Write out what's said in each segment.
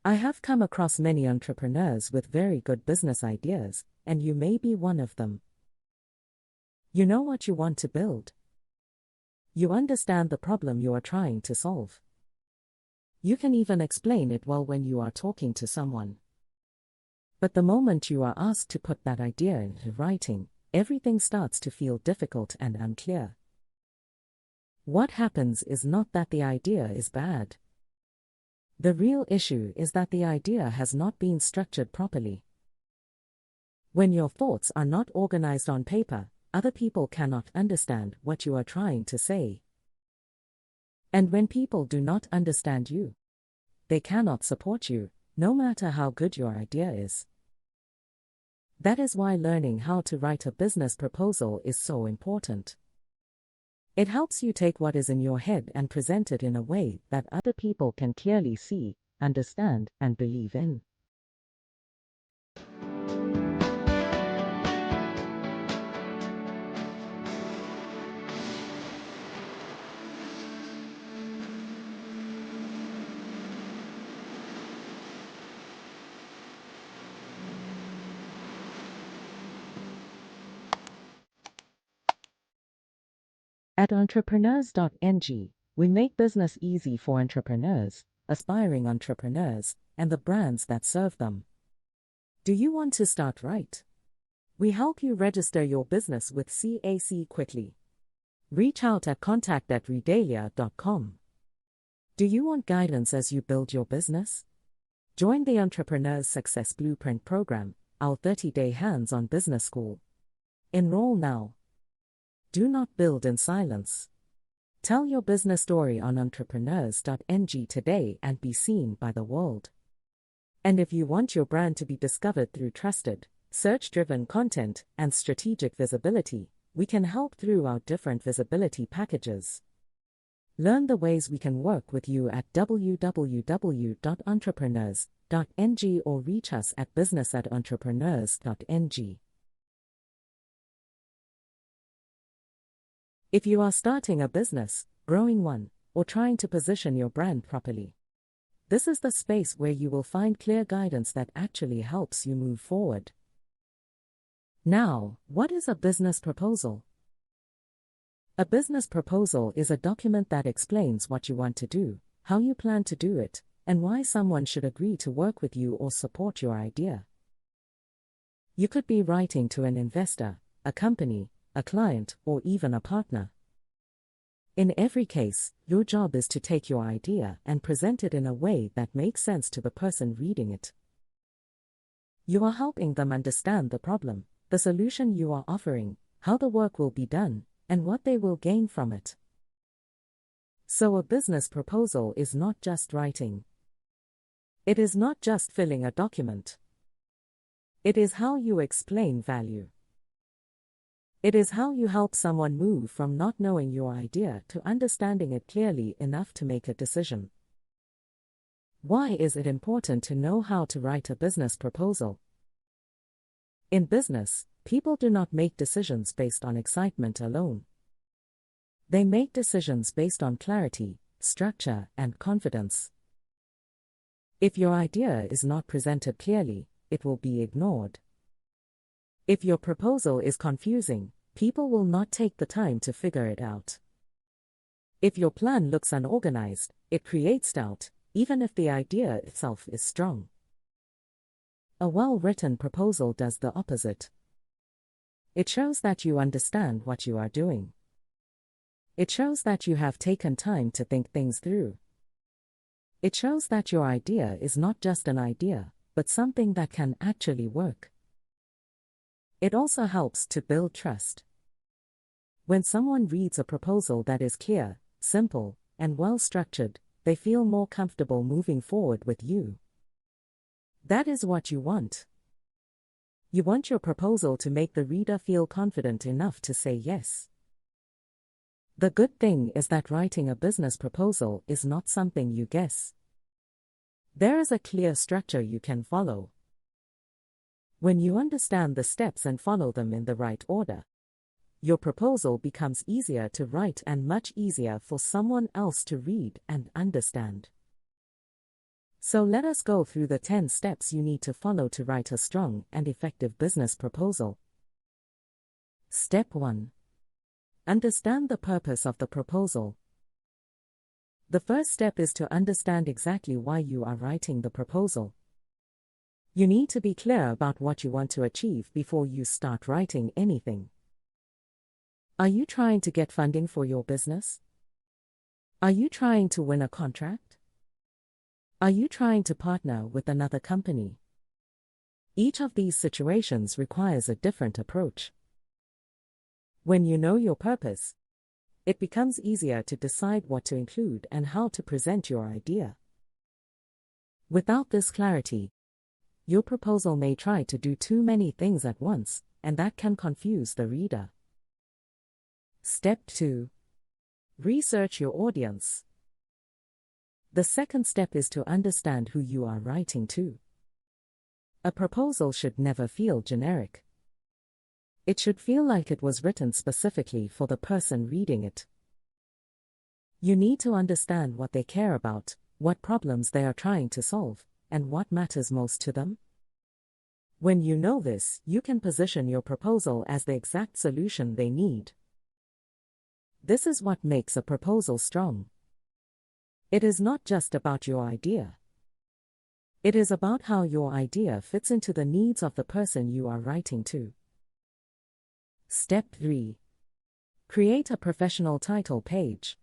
I have come across many entrepreneurs with very good business ideas, and you may be one of them. You know what you want to build. You understand the problem you are trying to solve. You can even explain it well when you are talking to someone. But the moment you are asked to put that idea into writing, everything starts to feel difficult and unclear. What happens is not that the idea is bad. The real issue is that the idea has not been structured properly. When your thoughts are not organized on paper, other people cannot understand what you are trying to say. And when people do not understand you, they cannot support you, no matter how good your idea is. That is why learning how to write a business proposal is so important. It helps you take what is in your head and present it in a way that other people can clearly see, understand, and believe in. At Entrepreneurs.ng, we make business easy for entrepreneurs, aspiring entrepreneurs, and the brands that serve them. Do you want to start right? We help you register your business with CAC quickly. Reach out at contact@redalia.com. Do you want guidance as you build your business? Join the Entrepreneurs Success Blueprint program, our 30-day hands-on business school. Enroll now. Do not build in silence. Tell your business story on Entrepreneurs.ng today and be seen by the world. And if you want your brand to be discovered through trusted, search-driven content and strategic visibility, we can help through our different visibility packages. Learn the ways we can work with you at www.entrepreneurs.ng or reach us at business@entrepreneurs.ng. If you are starting a business, growing one, or trying to position your brand properly, this is the space where you will find clear guidance that actually helps you move forward. Now, what is a business proposal? A business proposal is a document that explains what you want to do, how you plan to do it, and why someone should agree to work with you or support your idea. You could be writing to an investor, a company, a client, or even a partner. In every case, your job is to take your idea and present it in a way that makes sense to the person reading it. You are helping them understand the problem, the solution you are offering, how the work will be done, and what they will gain from it. So a business proposal is not just writing. It is not just filling a document. It is how you explain value. It is how you help someone move from not knowing your idea to understanding it clearly enough to make a decision. Why is it important to know how to write a business proposal? In business, people do not make decisions based on excitement alone. They make decisions based on clarity, structure, and confidence. If your idea is not presented clearly, it will be ignored. If your proposal is confusing, people will not take the time to figure it out. If your plan looks unorganized, it creates doubt, even if the idea itself is strong. A well-written proposal does the opposite. It shows that you understand what you are doing. It shows that you have taken time to think things through. It shows that your idea is not just an idea, but something that can actually work. It also helps to build trust. When someone reads a proposal that is clear, simple, and well-structured, they feel more comfortable moving forward with you. That is what you want. You want your proposal to make the reader feel confident enough to say yes. The good thing is that writing a business proposal is not something you guess. There is a clear structure you can follow. When you understand the steps and follow them in the right order, your proposal becomes easier to write and much easier for someone else to read and understand. So let us go through the 10 steps you need to follow to write a strong and effective business proposal. Step 1. Understand the purpose of the proposal. The first step is to understand exactly why you are writing the proposal. You need to be clear about what you want to achieve before you start writing anything. Are you trying to get funding for your business? Are you trying to win a contract? Are you trying to partner with another company? Each of these situations requires a different approach. When you know your purpose, it becomes easier to decide what to include and how to present your idea. Without this clarity, your proposal may try to do too many things at once, and that can confuse the reader. Step 2. Research your audience. The second step is to understand who you are writing to. A proposal should never feel generic. It should feel like it was written specifically for the person reading it. You need to understand what they care about, what problems they are trying to solve, and what matters most to them. When you know this, you can position your proposal as the exact solution they need. This is what makes a proposal strong. It is not just about your idea. It is about how your idea fits into the needs of the person you are writing to. Step 3. Create a professional title page.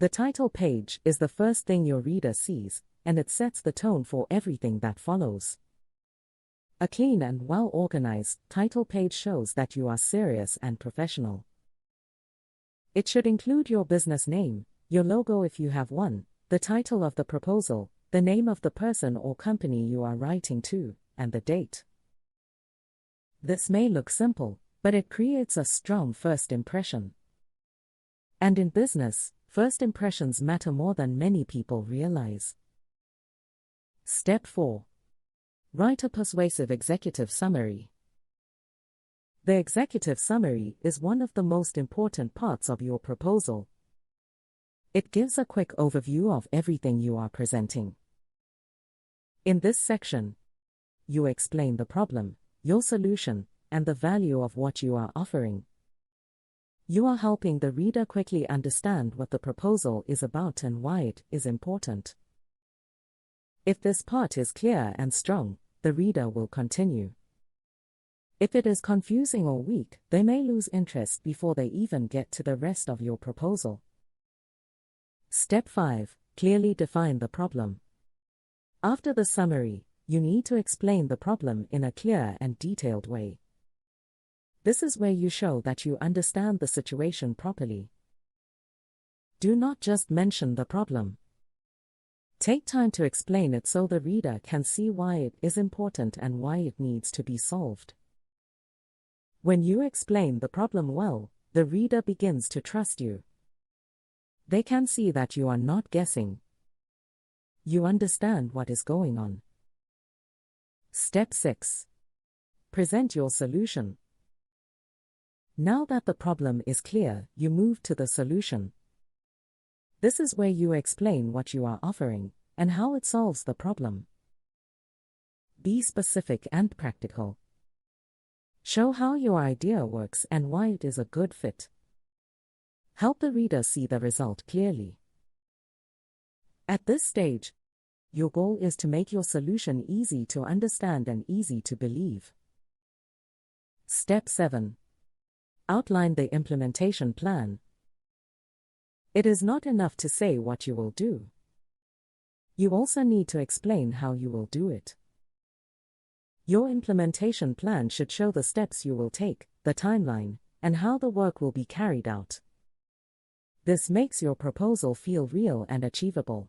The title page is the first thing your reader sees, and it sets the tone for everything that follows. A clean and well-organized title page shows that you are serious and professional. It should include your business name, your logo if you have one, the title of the proposal, the name of the person or company you are writing to, and the date. This may look simple, but it creates a strong first impression. And in business, first impressions matter more than many people realize. Step 4. Write a persuasive executive summary. The executive summary is one of the most important parts of your proposal. It gives a quick overview of everything you are presenting. In this section, you explain the problem, your solution, and the value of what you are offering. You are helping the reader quickly understand what the proposal is about and why it is important. If this part is clear and strong, the reader will continue. If it is confusing or weak, they may lose interest before they even get to the rest of your proposal. Step 5. Clearly define the problem. After the summary, you need to explain the problem in a clear and detailed way. This is where you show that you understand the situation properly. Do not just mention the problem. Take time to explain it so the reader can see why it is important and why it needs to be solved. When you explain the problem well, the reader begins to trust you. They can see that you are not guessing. You understand what is going on. Step 6. Present your solution. Now that the problem is clear, you move to the solution. This is where you explain what you are offering and how it solves the problem. Be specific and practical. Show how your idea works and why it is a good fit. Help the reader see the result clearly. At this stage, your goal is to make your solution easy to understand and easy to believe. Step 7. Outline the implementation plan. It is not enough to say what you will do. You also need to explain how you will do it. Your implementation plan should show the steps you will take, the timeline, and how the work will be carried out. This makes your proposal feel real and achievable.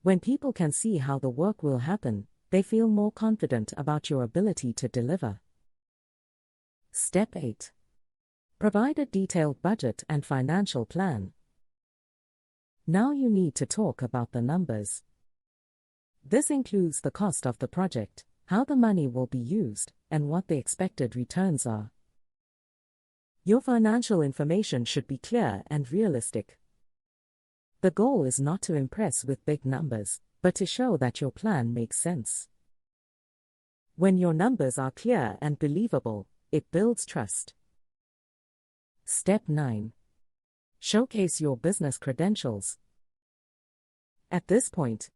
When people can see how the work will happen, they feel more confident about your ability to deliver. Step 8. Provide a detailed budget and financial plan. Now you need to talk about the numbers. This includes the cost of the project, how the money will be used, and what the expected returns are. Your financial information should be clear and realistic. The goal is not to impress with big numbers, but to show that your plan makes sense. When your numbers are clear and believable, it builds trust. Step 9. Showcase your business credentials. At this point,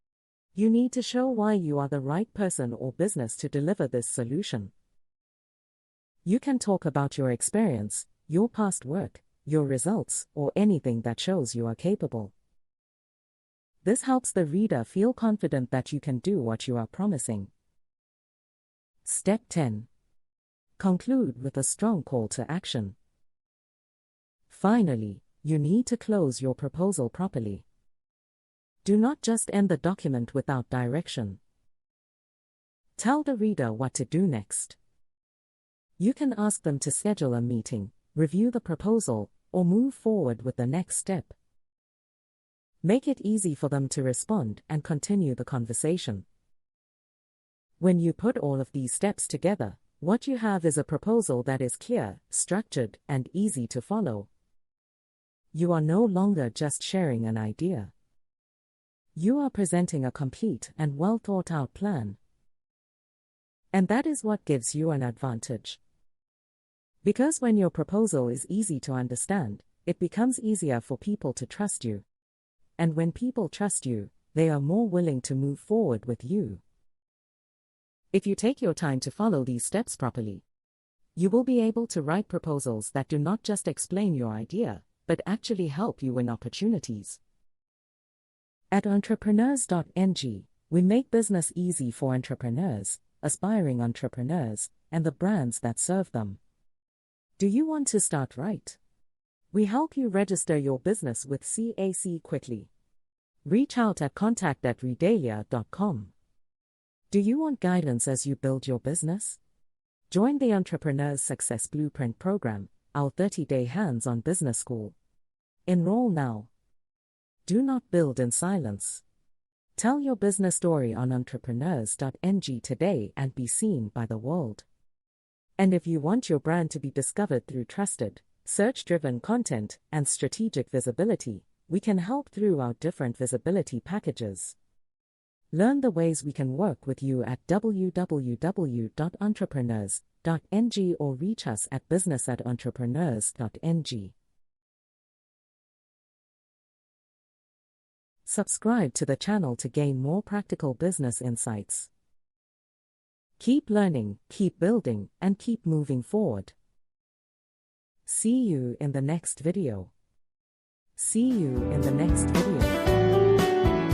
you need to show why you are the right person or business to deliver this solution. You can talk about your experience, your past work, your results, or anything that shows you are capable. This helps the reader feel confident that you can do what you are promising. Step 10. Conclude with a strong call to action. Finally, you need to close your proposal properly. Do not just end the document without direction. Tell the reader what to do next. You can ask them to schedule a meeting, review the proposal, or move forward with the next step. Make it easy for them to respond and continue the conversation. When you put all of these steps together, what you have is a proposal that is clear, structured, and easy to follow. You are no longer just sharing an idea. You are presenting a complete and well-thought-out plan. And that is what gives you an advantage. Because when your proposal is easy to understand, it becomes easier for people to trust you. And when people trust you, they are more willing to move forward with you. If you take your time to follow these steps properly, you will be able to write proposals that do not just explain your idea, but actually help you win opportunities. At Entrepreneurs.ng, we make business easy for entrepreneurs, aspiring entrepreneurs, and the brands that serve them. Do you want to start right? We help you register your business with CAC quickly. Reach out at contact@redalia.com. Do you want guidance as you build your business? Join the Entrepreneurs Success Blueprint program, our 30-day hands-on business school. Enroll now. Do not build in silence. Tell your business story on Entrepreneurs.ng today and be seen by the world. And if you want your brand to be discovered through trusted, search-driven content and strategic visibility, we can help through our different visibility packages. Learn the ways we can work with you at www.entrepreneurs.ng or reach us at business@entrepreneurs.ng. Subscribe to the channel to gain more practical business insights. Keep learning, keep building, and keep moving forward. See you in the next video.